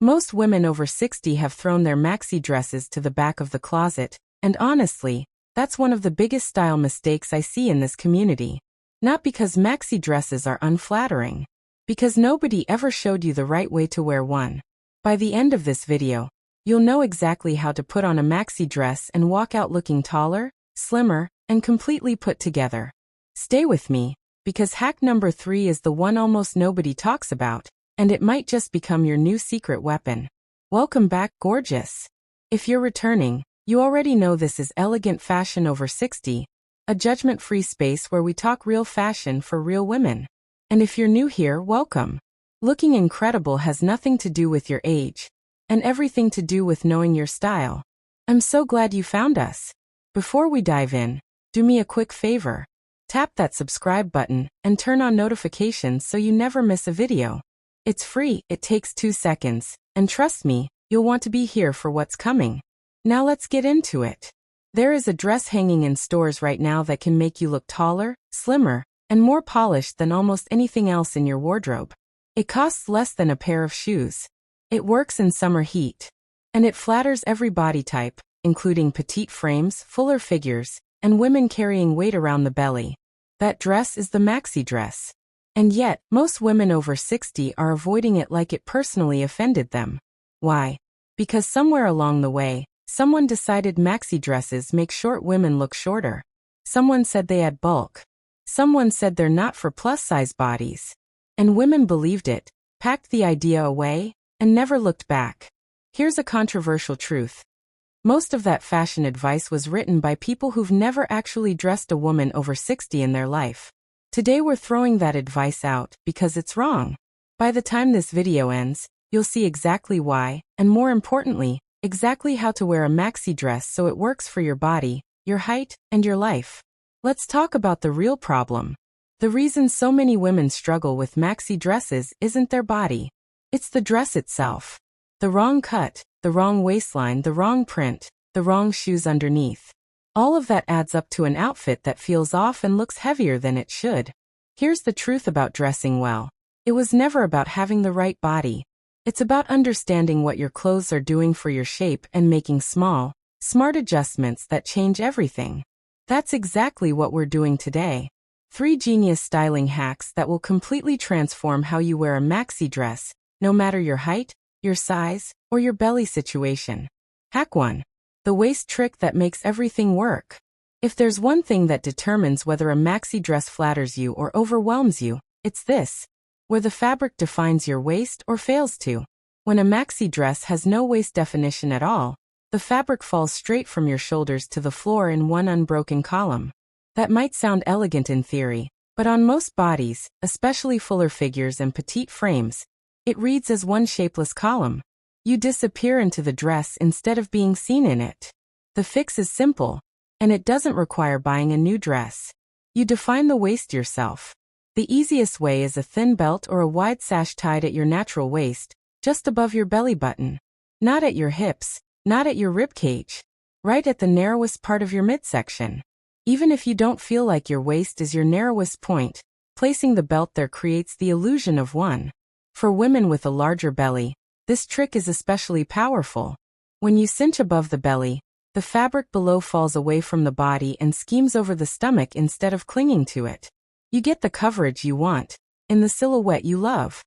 Most women over 60 have thrown their maxi dresses to the back of the closet, and honestly, that's one of the biggest style mistakes I see in this community. Not because maxi dresses are unflattering, because nobody ever showed you the right way to wear one. By the end of this video, you'll know exactly how to put on a maxi dress and walk out looking taller, slimmer, and completely put together. Stay with me, because hack number 3 is the one almost nobody talks about, and it might just become your new secret weapon. Welcome back, gorgeous. If you're returning, you already know this is Elegant Fashion Over 60, a judgment-free space where we talk real fashion for real women. And if you're new here, welcome. Looking incredible has nothing to do with your age, and everything to do with knowing your style. I'm so glad you found us. Before we dive in, do me a quick favor. Tap that subscribe button and turn on notifications so you never miss a video. It's free, it takes 2 seconds, and trust me, you'll want to be here for what's coming. Now let's get into it. There is a dress hanging in stores right now that can make you look taller, slimmer, and more polished than almost anything else in your wardrobe. It costs less than a pair of shoes. It works in summer heat. And it flatters every body type, including petite frames, fuller figures, and women carrying weight around the belly. That dress is the maxi dress. And yet, most women over 60 are avoiding it like it personally offended them. Why? Because somewhere along the way, someone decided maxi dresses make short women look shorter. Someone said they add bulk. Someone said they're not for plus-size bodies. And women believed it, packed the idea away, and never looked back. Here's a controversial truth. Most of that fashion advice was written by people who've never actually dressed a woman over 60 in their life. Today we're throwing that advice out because it's wrong. By the time this video ends, you'll see exactly why, and more importantly, exactly how to wear a maxi dress so it works for your body, your height, and your life. Let's talk about the real problem. The reason so many women struggle with maxi dresses isn't their body. It's the dress itself. The wrong cut, the wrong waistline, the wrong print, the wrong shoes underneath. All of that adds up to an outfit that feels off and looks heavier than it should. Here's the truth about dressing well. It was never about having the right body. It's about understanding what your clothes are doing for your shape and making small, smart adjustments that change everything. That's exactly what we're doing today. 3 genius styling hacks that will completely transform how you wear a maxi dress, no matter your height, your size, or your belly situation. Hack 1. The waist trick that makes everything work. If there's one thing that determines whether a maxi dress flatters you or overwhelms you, it's this. Where the fabric defines your waist or fails to. When a maxi dress has no waist definition at all, the fabric falls straight from your shoulders to the floor in one unbroken column. That might sound elegant in theory, but on most bodies, especially fuller figures and petite frames, it reads as one shapeless column. You disappear into the dress instead of being seen in it. The fix is simple, and it doesn't require buying a new dress. You define the waist yourself. The easiest way is a thin belt or a wide sash tied at your natural waist, just above your belly button. Not at your hips, not at your ribcage. Right at the narrowest part of your midsection. Even if you don't feel like your waist is your narrowest point, placing the belt there creates the illusion of one. For women with a larger belly, this trick is especially powerful. When you cinch above the belly, the fabric below falls away from the body and schemes over the stomach instead of clinging to it. You get the coverage you want, in the silhouette you love.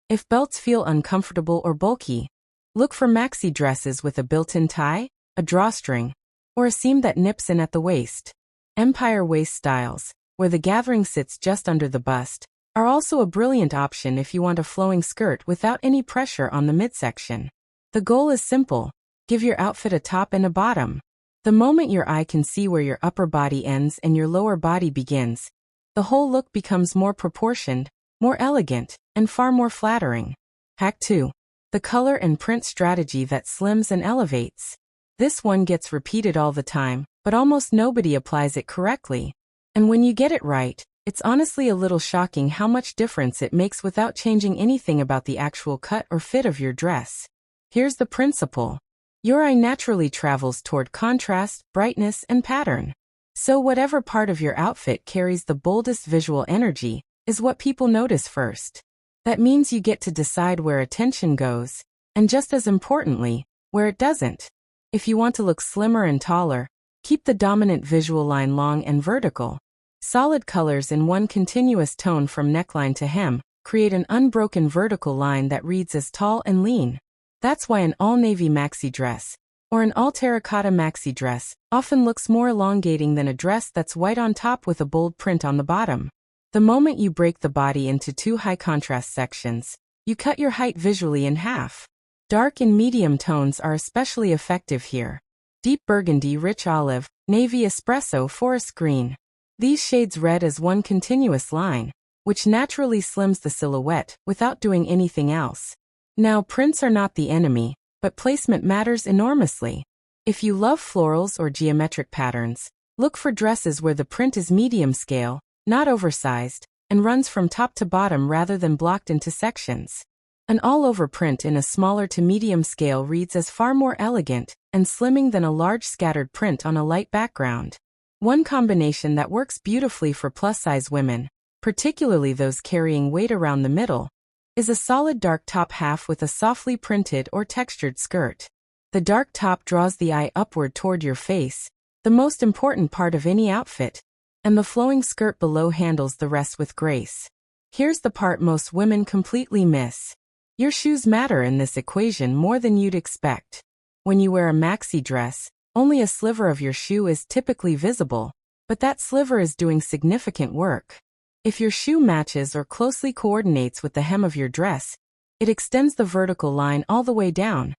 If belts feel uncomfortable or bulky, look for maxi dresses with a built-in tie, a drawstring, or a seam that nips in at the waist. Empire waist styles, where the gathering sits just under the bust, are also a brilliant option if you want a flowing skirt without any pressure on the midsection. The goal is simple. Give your outfit a top and a bottom. The moment your eye can see where your upper body ends and your lower body begins, the whole look becomes more proportioned, more elegant, and far more flattering. Hack 2. The color and print strategy that slims and elevates. This one gets repeated all the time, but almost nobody applies it correctly. And when you get it right, it's honestly a little shocking how much difference it makes without changing anything about the actual cut or fit of your dress. Here's the principle. Your eye naturally travels toward contrast, brightness, and pattern. So whatever part of your outfit carries the boldest visual energy is what people notice first. That means you get to decide where attention goes, And just as importantly, where it doesn't. If you want to look slimmer and taller, keep the dominant visual line long and vertical. Solid colors in one continuous tone from neckline to hem create an unbroken vertical line that reads as tall and lean. That's why an all-navy maxi dress, or an all-terracotta maxi dress, often looks more elongating than a dress that's white on top with a bold print on the bottom. The moment you break the body into two high-contrast sections, you cut your height visually in half. Dark and medium tones are especially effective here. Deep burgundy, rich olive, navy espresso, forest green. These shades read as one continuous line, which naturally slims the silhouette without doing anything else. Now, prints are not the enemy, but placement matters enormously. If you love florals or geometric patterns, look for dresses where the print is medium scale, not oversized, and runs from top to bottom rather than blocked into sections. An all-over print in a smaller to medium scale reads as far more elegant and slimming than a large scattered print on a light background. One combination that works beautifully for plus-size women, particularly those carrying weight around the middle, is a solid dark top half with a softly printed or textured skirt. The dark top draws the eye upward toward your face, the most important part of any outfit, and the flowing skirt below handles the rest with grace. Here's the part most women completely miss. Your shoes matter in this equation more than you'd expect. When you wear a maxi dress, only a sliver of your shoe is typically visible, but that sliver is doing significant work. If your shoe matches or closely coordinates with the hem of your dress, it extends the vertical line all the way down,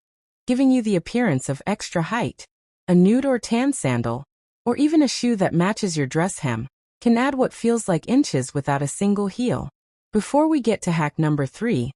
giving you the appearance of extra height. A nude or tan sandal, or even a shoe that matches your dress hem, can add what feels like inches without a single heel. Before we get to hack number 3,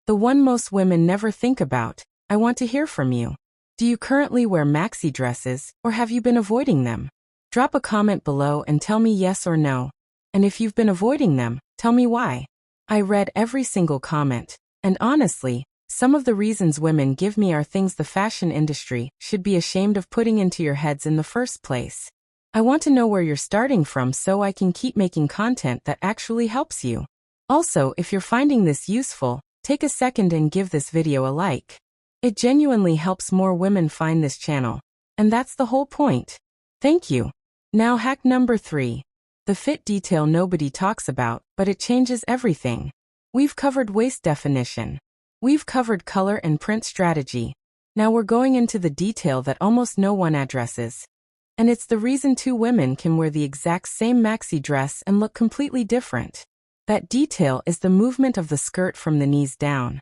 the one most women never think about, I want to hear from you. Do you currently wear maxi dresses, or have you been avoiding them? Drop a comment below and tell me yes or no. And if you've been avoiding them, tell me why. I read every single comment, and honestly, some of the reasons women give me are things the fashion industry should be ashamed of putting into your heads in the first place. I want to know where you're starting from so I can keep making content that actually helps you. Also, if you're finding this useful, take a second and give this video a like. It genuinely helps more women find this channel, and that's the whole point. Thank you. Now, hack number 3. The fit detail nobody talks about, but it changes everything. We've covered waist definition. We've covered color and print strategy. Now we're going into the detail that almost no one addresses. And it's the reason two women can wear the exact same maxi dress and look completely different. That detail is the movement of the skirt from the knees down.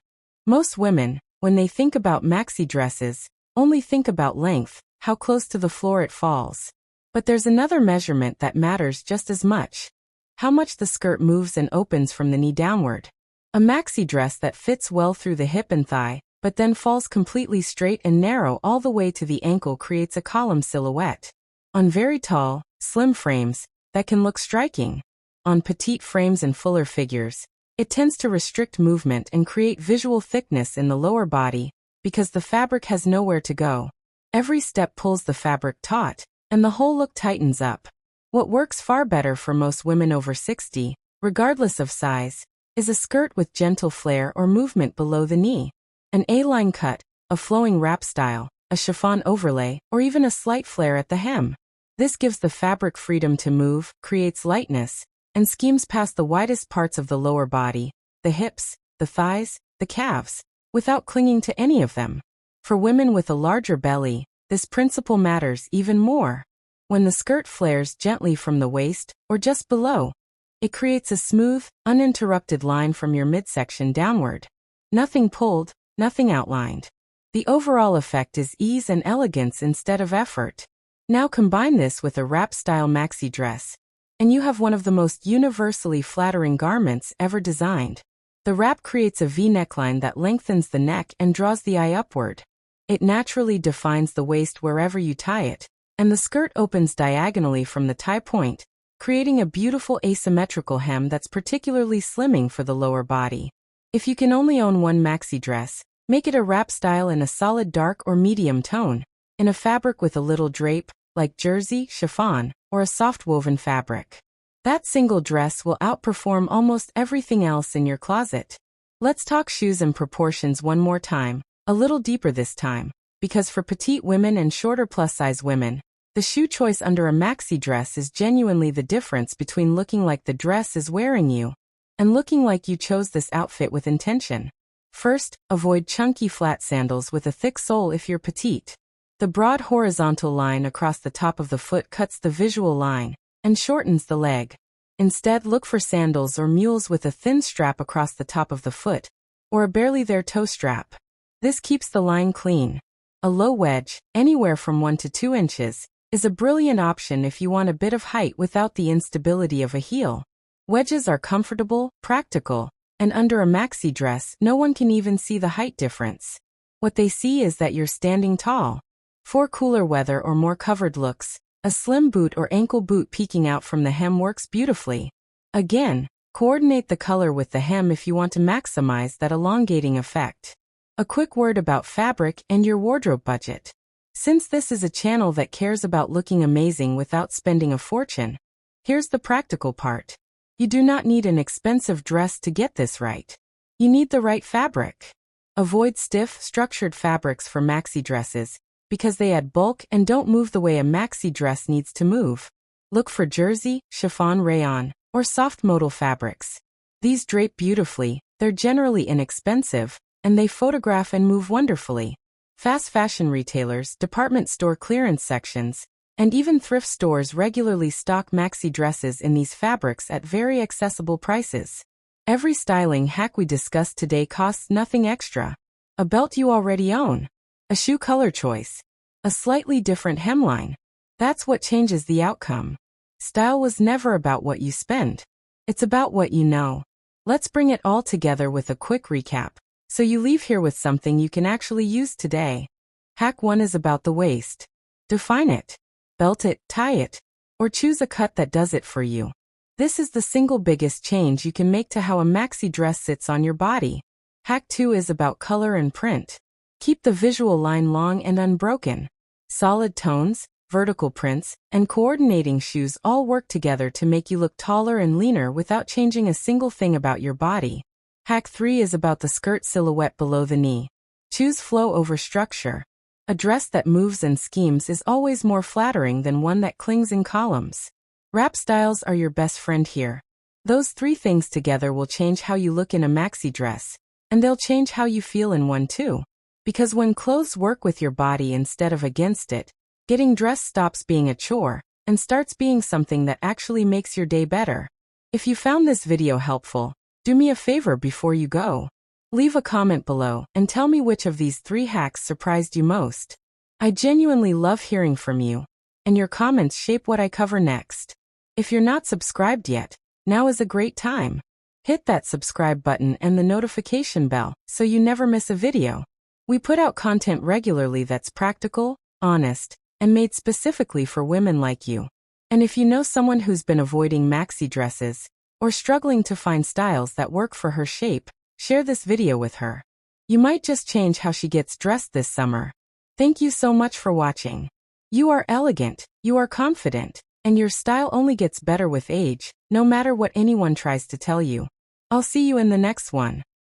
Most women, when they think about maxi dresses, only think about length, how close to the floor it falls. But there's another measurement that matters just as much. How much the skirt moves and opens from the knee downward. A maxi dress that fits well through the hip and thigh, but then falls completely straight and narrow all the way to the ankle creates a column silhouette. On very tall, slim frames, that can look striking. On petite frames and fuller figures, it tends to restrict movement and create visual thickness in the lower body, because the fabric has nowhere to go. Every step pulls the fabric taut, and the whole look tightens up. What works far better for most women over 60, regardless of size, is a skirt with gentle flare or movement below the knee. An A-line cut, a flowing wrap style, a chiffon overlay, or even a slight flare at the hem. This gives the fabric freedom to move, creates lightness, and schemes past the widest parts of the lower body, the hips, the thighs, the calves, without clinging to any of them. For women with a larger belly, this principle matters even more. When the skirt flares gently from the waist, or just below, it creates a smooth, uninterrupted line from your midsection downward. Nothing pulled, nothing outlined. The overall effect is ease and elegance instead of effort. Now combine this with a wrap-style maxi dress, and you have one of the most universally flattering garments ever designed. The wrap creates a V neckline that lengthens the neck and draws the eye upward. It naturally defines the waist wherever you tie it, and the skirt opens diagonally from the tie point, creating a beautiful asymmetrical hem that's particularly slimming for the lower body. If you can only own one maxi dress, make it a wrap style in a solid dark or medium tone, in a fabric with a little drape, like jersey, chiffon, or a soft woven fabric. That single dress will outperform almost everything else in your closet. Let's talk shoes and proportions one more time. A little deeper this time, because for petite women and shorter plus-size women, the shoe choice under a maxi dress is genuinely the difference between looking like the dress is wearing you and looking like you chose this outfit with intention. First, avoid chunky flat sandals with a thick sole if you're petite. The broad horizontal line across the top of the foot cuts the visual line and shortens the leg. Instead, look for sandals or mules with a thin strap across the top of the foot, or a barely there toe strap. This keeps the line clean. A low wedge, anywhere from 1 to 2 inches, is a brilliant option if you want a bit of height without the instability of a heel. Wedges are comfortable, practical, and under a maxi dress, no one can even see the height difference. What they see is that you're standing tall. For cooler weather or more covered looks, a slim boot or ankle boot peeking out from the hem works beautifully. Again, coordinate the color with the hem if you want to maximize that elongating effect. A quick word about fabric and your wardrobe budget. Since this is a channel that cares about looking amazing without spending a fortune, here's the practical part. You do not need an expensive dress to get this right. You need the right fabric. Avoid stiff, structured fabrics for maxi dresses, because they add bulk and don't move the way a maxi dress needs to move. Look for jersey, chiffon rayon, or soft modal fabrics. These drape beautifully, they're generally inexpensive, and they photograph and move wonderfully. Fast fashion retailers, department store clearance sections, and even thrift stores regularly stock maxi dresses in these fabrics at very accessible prices. Every styling hack we discussed today costs nothing extra. A belt you already own. A shoe color choice. A slightly different hemline. That's what changes the outcome. Style was never about what you spend. It's about what you know. Let's bring it all together with a quick recap, so you leave here with something you can actually use today. Hack 1 is about the waist. Define it. Belt it, tie it, or choose a cut that does it for you. This is the single biggest change you can make to how a maxi dress sits on your body. Hack 2 is about color and print. Keep the visual line long and unbroken. Solid tones, vertical prints, and coordinating shoes all work together to make you look taller and leaner without changing a single thing about your body. Hack 3 is about the skirt silhouette below the knee. Choose flow over structure. A dress that moves and schemes is always more flattering than one that clings in columns. Wrap styles are your best friend here. Those 3 things together will change how you look in a maxi dress, and they'll change how you feel in one too. Because when clothes work with your body instead of against it, getting dressed stops being a chore and starts being something that actually makes your day better. If you found this video helpful, do me a favor before you go. Leave a comment below and tell me which of these 3 hacks surprised you most. I genuinely love hearing from you, and your comments shape what I cover next. If you're not subscribed yet, now is a great time. Hit that subscribe button and the notification bell so you never miss a video. We put out content regularly that's practical, honest, and made specifically for women like you. And if you know someone who's been avoiding maxi dresses or struggling to find styles that work for her shape, share this video with her. You might just change how she gets dressed this summer. Thank you so much for watching. You are elegant, you are confident, and your style only gets better with age, no matter what anyone tries to tell you. I'll see you in the next one.